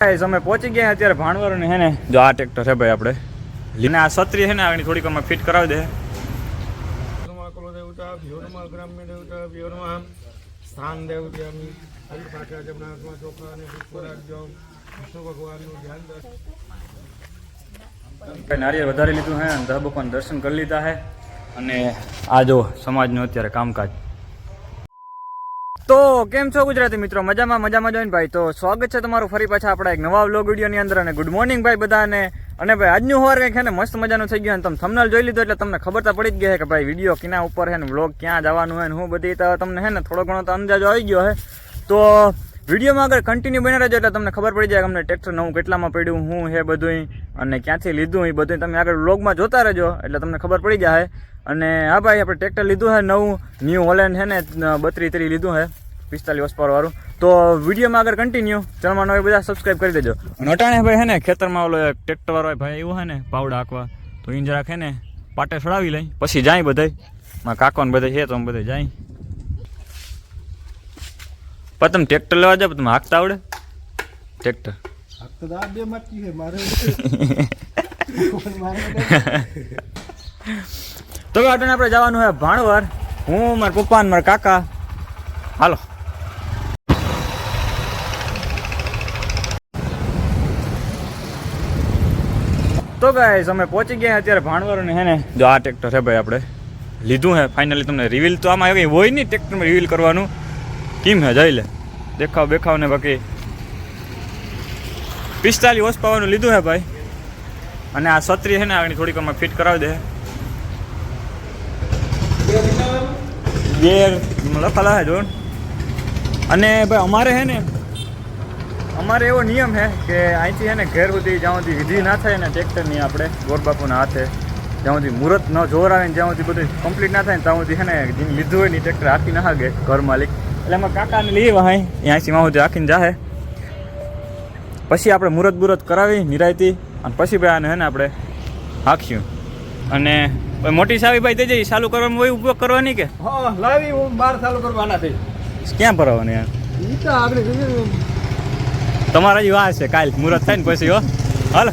અમે પહોંચી ગયા અત્યારે ભાણવર ને હે ને જો આ ટ્રેક્ટર છે ભાઈ આપણે લીને આ છત્રી છે ને આગળ થોડીક અમે ફિટ કરાવી દે નારિયેળ વધારે લીધું હે અને ભગવાન દર્શન કરી લીધા હે અને આ જો સમાજનું અત્યારે કામકાજ. તો કેમ છો ગુજરાતી મિત્રો? મજામાં જોઈને ભાઈ. તો સ્વાગત છે તમારું ફરી પાછા આપણા એક નવા વ્લોગ વિડીયોની અંદર અને ગુડ મોર્નિંગ ભાઈ બધાને. અને ભાઈ આજનું હોર કંઈક છે ને મસ્ત મજાનું થઈ ગયું અને તમે થંબનેલ જોઈ લીધો એટલે તમને ખબર તો પડી જ ગઈ છે કે ભાઈ વિડીયો કિના ઉપર છે ને વ્લોગ ક્યાં જવાનું હોય ને હું બધી તો તમને છે ને થોડો ઘણો તો અંદાજો આવી ગયો છે. તો વિડીયોમાં આગળ કન્ટિન્યુ બની રહેજો એટલે તમને ખબર પડી જાય કે અમને ટ્રેક્ટર નવું કેટલામાં પડ્યું હું હે બધું અને ક્યાંથી લીધું એ બધું તમે આગળ વ્લોગમાં જોતા રહેજો એટલે તમને ખબર પડી જાય. અને હા ભાઈ આપણે ટ્રેક્ટર લીધું છે નવું ન્યૂ હોલેન્ડ છે ને 32 લીધું છે 45 હોર્સ પાવર વાળું. તો વિડીયોમાં આગળ કન્ટિન્યુ ચેનલમાં નવા બધા સબસ્ક્રાઈબ કરી દેજો. અને અટાણે ભાઈ છે ને ખેતરમાં ઓલો એક ટ્રેક્ટર વાળો ભાઈ એવું છે ને પાવડા હાંકવા તો ઈ જરાક છે ને પાટે ચડાવી લઈ પછી જાય બધાય મારા કાકો ને બધા છે તો બધા જાય. પણ તમે ટ્રેક્ટર લેવા જાવ તમે હાંકતા આવડે ટ્રેક્ટર? તો અટાણે આપણે જવાનું છે ભાણવર, હું મારા પપ્પા ને મારા કાકા. હાલો. તો ગાઈસ અમે પહોંચી ગયા અત્યારે ભાણવર ને હે ને જો આ ટ્રેક્ટર છે ભાઈ આપણે લીધું હે ફાઇનલી. તમને રિવીલ તો આમાં કંઈ હોય નહીં ટ્રેક્ટરમાં રિવીલ કરવાનું કેમ હે જઈ લે દેખાવ ને બાકી 45 હોર્સ પાવરનું લીધું હે ભાઈ. અને આ છત્રી છે ને આગળ થોડીક અમે ફિટ કરાવી દે ગેર લખાલા હે જોન. અને ભાઈ અમારે છે ને અમારે એવો નિયમ છે કે અહીંથી છે ને ઘેર સુધી જ્યાં સુધી વિધિ ના થાય ને ટ્રેક્ટરની આપણે ગોરબાપુના હાથે જ્યાં સુધી મુહૂર્ત ન જોર આવે ને જ્યાં સુધી બધું કમ્પ્લીટ ના થાય ને ત્યાં સુધી છે ને જેને લીધું હોય ને ટ્રેક્ટર હાકી ના હાગે ઘર માલિક. એટલે અમે કાકાને લઈએ વાય અહીંથી માં સુધી હાકીને જાહે પછી આપણે મુહૂર્ત કરાવી નિરાયતી અને પછી ભાઈ આને છે ને આપણે હાંક્યું. અને મોટી સાવી ભાઈ તે ચાલુ કરવાનું હોય ઉપયોગ કરવાની કે લાવી હું બાર ચાલુ કરવાના થઈ ક્યાં ભરાવાની યાર ઈ તો આપણે તમારા જ વાત છે કાલ મુહૂર્ત થાય ને પછી હો હાલ.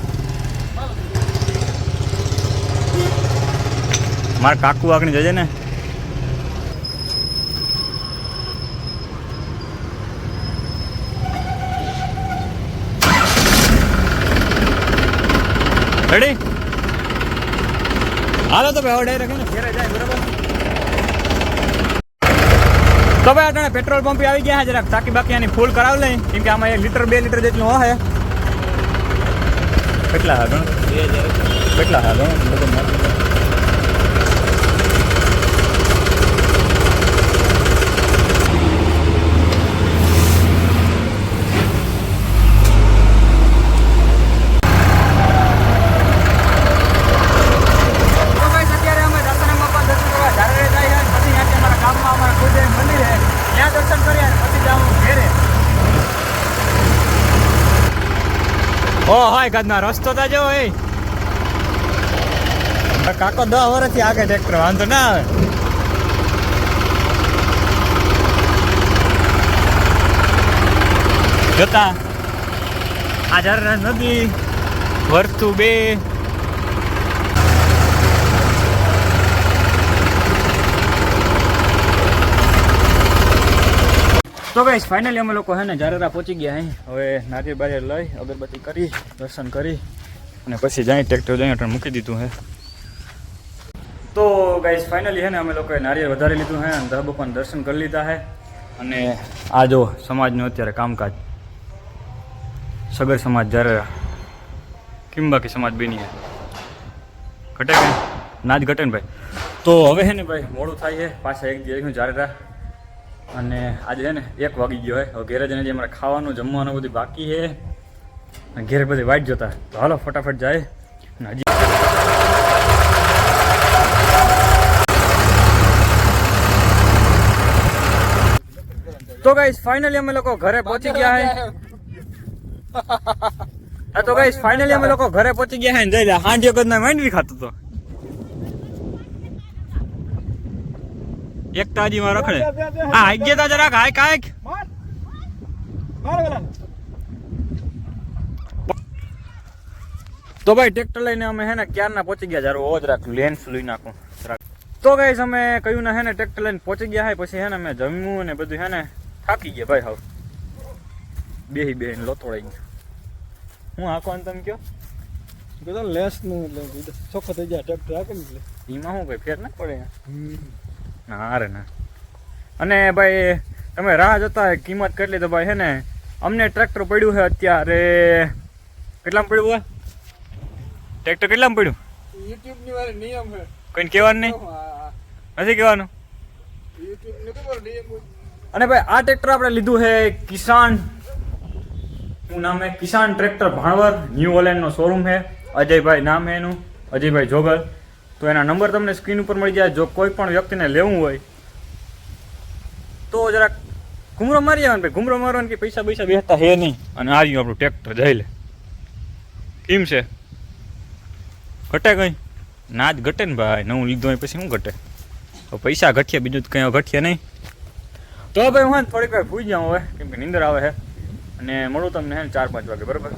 મારા કાકુ આગળ જજે ને. રેડી હાલો તો ભાઈ ડાયરેક્ટ ને ઘેરે જાય બરાબર. તો ભાઈ અટાણે પેટ્રોલ પંપે આવી ગયા જરાક ટાંકી બાકી આની ફૂલ કરાવી લઈ કેમ કે આમાં 1 લીટર 2 લીટર જેટલું હોય. કેટલા હા ગણ કેટલા હા ગણ હાય કાદના રસ્તો તો જો એ કાકો 10 વર્ષથી આગળ ટ્રેક્ટર વાંધો ના આવે. જોતા આ ઝરણા નદી વર્તું 2 તો ગાઈસ ફાઇનલી અમે લોકો હે ને જારેરા પહોંચી ગયા હે. હવે નારિયેળ બારિયેળ લઈ અગરબત્તી કરી દર્શન કરી અને પછી જાય ટ્રેક્ટર જઈ અટણ મૂકી દીધું હે. તો ગાઈસ ફાઇનલી હે ને અમે લોકોએ નારિયેળ વધારે લીધું હે અને ભગવાન દર્શન કરી લીધા હે. અને આ જો સમાજનું અત્યારે કામકાજ સગર સમાજ જારેરા કેમ બાકી સમાજ બની હે ઘટે કે ના જ ઘટે ને ભાઈ. તો હવે હે ને ભાઈ મોડું થાય છે પાછા એક દિવસ જારેરા અને આજે છે ને 1 વાગી ગયો હોય. હવે ઘેરે જઈને જે અમારે ખાવાનું જમવાનું બધું બાકી છે અને ઘેરે બધી વાઇટ જોતા તો હાલો ફટાફટ જાય. અને હજી તો ગાઈસ ફાઇનલી અમે લોકો ઘરે પહોંચી ગયા હે. હા તો ગાઈસ ફાઇનલી અમે લોકો ઘરે પહોંચી ગયા હે ને જઈ હાંજે કદના માંડવી ખાતો તો એક તાજી માં રખડે હા આઈ ગયા તા જરાક હાઈક તો ભાઈ ટ્રેક્ટર લઈને અમે હે ને ક્યારના પહોંચી ગયા જરા ઓજ રાખ લેન્સ લઈ નાખું જરાક. તો ગાઈસ અમે કહ્યું ને હે ને ટ્રેક્ટર લઈને પહોંચી ગયા હે પછી હે ને અમે જમ્યું ને બધું હે ને થાકી ગયા ભાઈ હાવ બેહીને લોતોડાઈ ગયું. હું હાંકવાનું તમે કયો બધા લેસ નું એટલે ચોખ્ખો થઈ જાય ટ્રેક્ટર હાકે ને એટલે એમાં શું કઈ ફેર ના પડે ના અરે ના. અને ભાઈ તમે રાહ જોતા કિંમત કેટલી તો ભાઈ હે ને અમને ટ્રેક્ટર પડ્યું છે અત્યારે કેટલામાં પડ્યું હોય ટ્રેક્ટર કેટલામાં પડ્યું યુટ્યુબ ની વાળી નિયમ છે કોઈને કહેવાનું નહીં નથી કહેવાનું. યુટ્યુબ ને ખબર નિયમ અને ભાઈ આ ટ્રેક્ટર આપણે લીધું છે કિસાન શું નામ હે કિસાન ટ્રેક્ટર ભાણવર ન્યૂ ઓલેન્ડનો શોરૂમ છે. અજયભાઈ નામ છે એનું અજયભાઈ જોગલ. તો એના નંબર તમને સ્ક્રીન ઉપર મળી જાય. જો કોઈ પણ વ્યક્તિને લેવું હોય તો જરાક ઘૂમરો મારી આવવાનું ભાઈ ઘૂમરો મારવાનું કે પૈસા બેસતા હે નહીં. અને આવ્યું આપણું ટ્રેક્ટર જઈ લે કેમ છે ઘટે કંઈ ના જ ઘટે ને ભાઈ નવું લીધું હોય પછી શું ઘટે પૈસા ઘટીએ બીજું તો કંઈ ઘટીએ નહીં. તો ભાઈ હું થોડીક વાર ભૂઈ જાઉં હવે કેમ કે નીંદર આવે છે અને મળું તમને હે 4-5 વાગે બરાબર.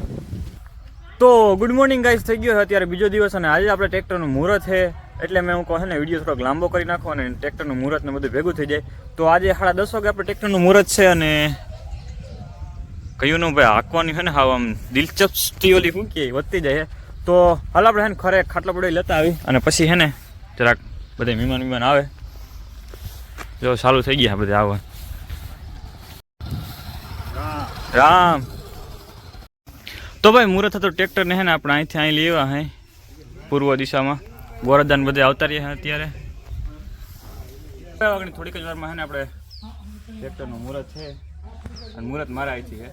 તો ગુડ મોર્નિંગ ગાઈસ થઈ ગયો છે અત્યારે બીજો દિવસ અને આજે આપણે ટ્રેક્ટરનું મુહૂર્ત છે એટલે મેં હું કહું ને વિડીયો થોડોક લાંબો કરી નાખો અને ટ્રેક્ટરનું મુહૂર્ત ને બધું ભેગું થઈ જાય. તો આજે 10:30 વાગે આપણે ટ્રેક્ટરનું મુહૂર્ત છે અને કયું નું ભાઈ હાંકવાની છે ને હાવ આમ દિલચસ્પી ઓલી શું કે વધતી જાય છે. તો હાલ આપણે હે ને ખરે ખાટલા પડે લેતા આવી અને પછી હે ને જરાક બધા મહેમાન આવે જો ચાલુ થઈ ગયા બધા આવે રામ. તો ભાઈ મુહૂર્ત હતો ટ્રેક્ટરને હે ને આપણે અહીંથી અહીં લેવા હે પૂર્વ દિશામાં બોરદાન બધે આવતા રહ્યા અત્યારે થોડીક જ વારમાં હે ને આપણે ટ્રેક્ટરનું મુહૂર્ત છે અને મુહૂર્ત મારા અહીંથી છે.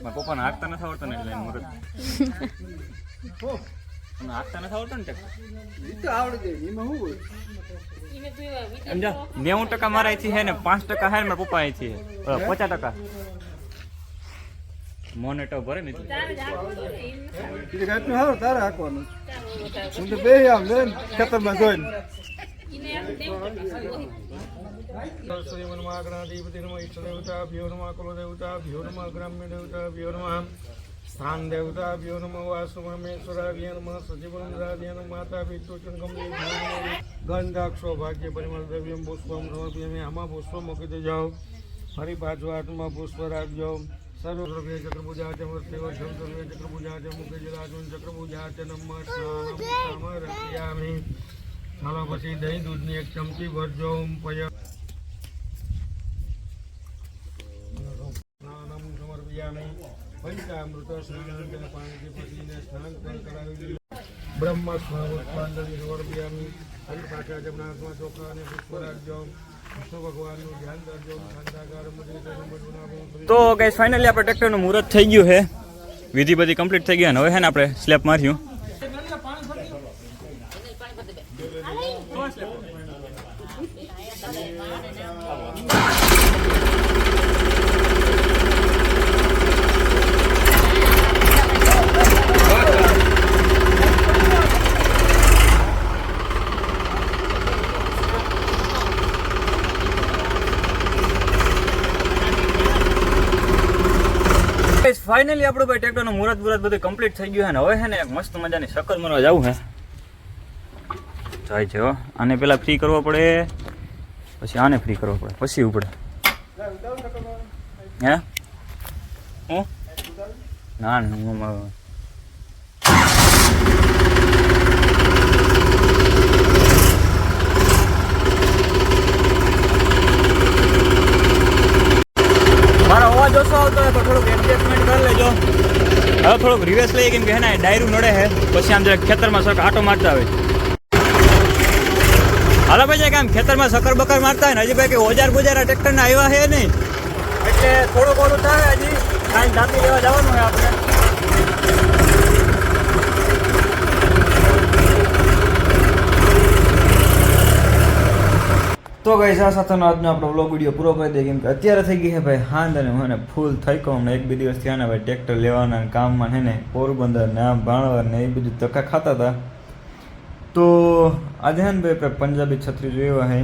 મારા પપ્પાને હાંકતા નથી આવડતા ને એટલે મુહૂર્ત હાંકતા નથી આવડતા ને ટ્રેક્ટર તો આવડી જાય એમાં શું હોય સમજા 90% મારા અહીંથી છે ને 5% છે ને મારા પપ્પા અહીંથી છે 50%. મોનેટો ભરે ને એટલે ઘાટનું હારું તારે હાંકવાનું હું તો બે આમ લે ખેતરમાં જોઈને સ્થાન દેવતાભ્યો નમઃ વાસુમેશ્વરાભ્ય નમઃ સજીવરાભ્ય નમઃ માતા પિતૃચન ગંધાક્ષો ભાગ્ય પરિમળ દ્રવ્યમ પુષ્પમ સમર્પ્યામિ આમાં પુષ્પ મૂકી દે જાઓ ફરી પાછું હાથમાં પુષ્પ રાખજો. સર્વદ્રવ્ય ચક્રપૂજા ચ મૂર્તિવર્ધમ સર્વે ચક્રપૂજા ચ મુખજરાજન ચક્રપૂજા ચ નમઃ સ્નાનમ સમર્પયામિ. ચાલો પછી દહીં દૂધની એક ચમચી ભરજો. પય સ્નાનમ સમર્પયામિ. પંચામૃત સ્નાન પાણીથી પસીને સ્નાન કરાવી બ્રહ્મ સ્વામી સમર્પયામિ. અને પાછા જમનાથમાં ચોખા અને પુષ્પ રાખજો. તો ગાઈસ ફાઇનલી આપણે ટ્રેક્ટરનું મુહૂર્ત થઈ ગયું છે વિધિ બધી કમ્પ્લીટ થઈ ગઈ અને હવે છે ને આપણે સ્લેપ માર્યું. ફાઇનલી આપણું ભાઈ ટ્રેક્ટરનું મુહૂર્ત બધું કમ્પ્લીટ થઈ ગયું છે ને હવે છે ને એક મસ્ત મજાની શક્કર મારવા જવું છે જાય છે હો. આને પેલા ફ્રી કરવો પડે પછી આને ફ્રી કરવો પડે પછી ઉપડે હે હું ના મારો અવાજ ઓછો આવતો હોય તો થોડુંક એડજસ્ટમેન્ટ કરી લેજો. હવે થોડુંક રિવેસ લઈએ કેમ કે હે ને ડાયરું નડે છે પછી આમ જરા ખેતરમાં સક આટો મારતા હોય હાલો ભાઈ કામ ખેતરમાં સકર બકર મારતા હોય ને હજી ભાઈ કે ઓજાર બોજાર આ ટ્રેક્ટરના આવ્યા છે નહીં એટલે થોડુંક ઓલું થાય હજી કાંઈ દાંતી લેવા જવાનું હોય આપણે. તો ગાઈસ આ સાથેનો આજનો આપણો વ્લોગ વિડીયો પૂરો કરી દઈએ કેમ કે અત્યારે થઈ ગઈ છે ભાઈ હાંદ અને મને ફૂલ થઈ કહું હમણાં 1-2 દિવસ થયા ને ભાઈ ટ્રેક્ટર લેવાના કામમાં છે ને પોરબંદર ને આમ ભાણવર ને એ બધું ધક્કા ખાતા હતા. તો આજે છે ને ભાઈ આપણે પંજાબી છત્રી જોયા હે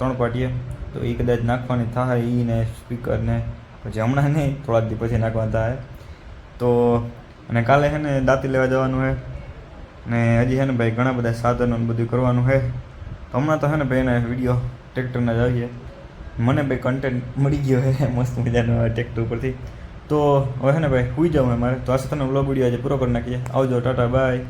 3 પાટીએ તો એ કદાચ નાખવાની થાય એ ને સ્પીકર ને પછી હમણાં નહીં થોડાક દી પછી નાખવાના થાય. તો અને કાલે છે ને દાંતી લેવા જવાનું છે ને હજી છે ને ભાઈ ઘણા બધા સાધનો ને બધું કરવાનું છે. તો હમણાં તો છે ને ભાઈ એના વિડીયો ટ્રેક્ટરના જ આવીએ. મને ભાઈ કન્ટેન્ટ મળી ગયો છે મસ્ત મજાનો ટ્રેક્ટર ઉપરથી. તો હવે છે ને ભાઈ સુઈ જાઉં મારે. તો આ સાથે વ્લોગ વિડીયો આજે પૂરો કરી નાખીએ. આવજો, ટાટા, બાય.